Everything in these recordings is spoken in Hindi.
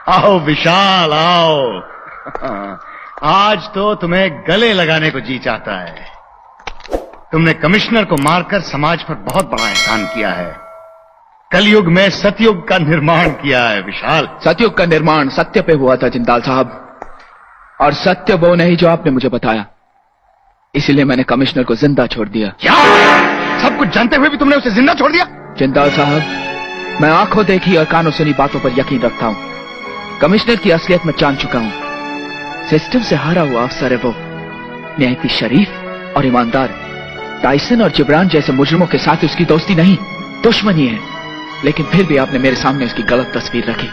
आओ विशाल आओ। आज तो तुम्हें गले लगाने को जी चाहता है। तुमने कमिश्नर को मारकर समाज पर बहुत बड़ा एहसान किया है। कलयुग में सतयुग का निर्माण किया है विशाल। सतयुग का निर्माण सत्य पे हुआ था जिंदाल साहब, और सत्य वो नहीं जो आपने मुझे बताया। इसलिए मैंने कमिश्नर को जिंदा छोड़ दिया। क्या? सब कुछ जानते हुए भी तुमने उसे जिंदा छोड़ दिया? जिंदाल साहब, मैं आंखों देखी और कानों सुनी बातों पर यकीन रखता हूं। कमिश्नर की असलियत में जान चुका हूं। सिस्टम से हारा हुआ अफसर है वो, निहायती शरीफ और ईमानदार। टाइसन और जिब्रान जैसे मुजरिमों के साथ उसकी दोस्ती नहीं, दुश्मनी है। लेकिन फिर भी आपने मेरे सामने उसकी गलत तस्वीर रखी।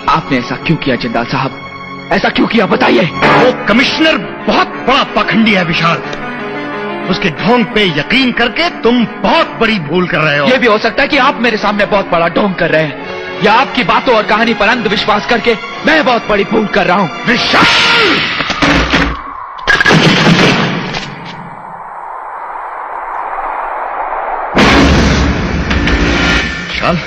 आपने ऐसा क्यों किया जिंदाल साहब? ऐसा क्यों किया बताइए। वो कमिश्नर बहुत बड़ा पाखंडी है विशाल। उसके ढोंग पे यकीन करके तुम बहुत बड़ी भूल कर रहे हो। यह भी हो सकता है कि आप मेरे सामने बहुत बड़ा ढोंग कर रहे हैं, या आपकी बातों और कहानी पर अंधविश्वास करके मैं बहुत बड़ी भूल कर रहा हूं। विशाल! विशाल,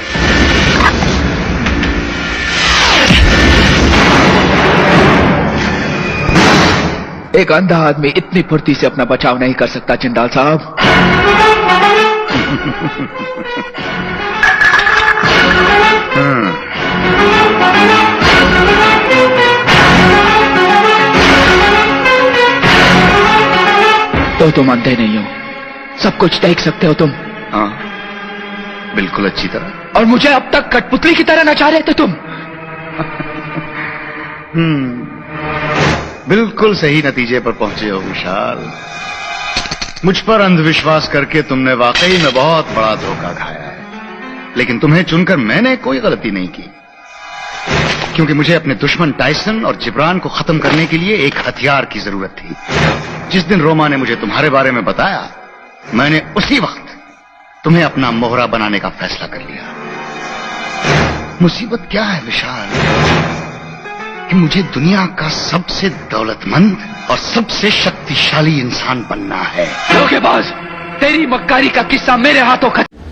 एक अंधा आदमी इतनी फुर्ती से अपना बचाव नहीं कर सकता जिंदाल साहब। तो तुम अंधे नहीं हो, सब कुछ देख सकते हो तुम। हाँ, बिल्कुल अच्छी तरह। और मुझे अब तक कठपुतली की तरह नचा रहे थे तुम। बिल्कुल सही नतीजे पर पहुंचे हो विशाल। मुझ पर अंधविश्वास करके तुमने वाकई में बहुत बड़ा धोखा खाया है। लेकिन तुम्हें चुनकर मैंने कोई गलती नहीं की, क्योंकि मुझे अपने दुश्मन टाइसन और जिब्रान को खत्म करने के लिए एक हथियार की जरूरत थी। जिस दिन रोमा ने मुझे तुम्हारे बारे में बताया, मैंने उसी वक्त तुम्हें अपना मोहरा बनाने का फैसला कर लिया। मुसीबत क्या है विशाल कि मुझे दुनिया का सबसे दौलतमंद और सबसे शक्तिशाली इंसान बनना है। धोखेबाज, तेरी मक्कारी का किस्सा मेरे हाथों खत्म।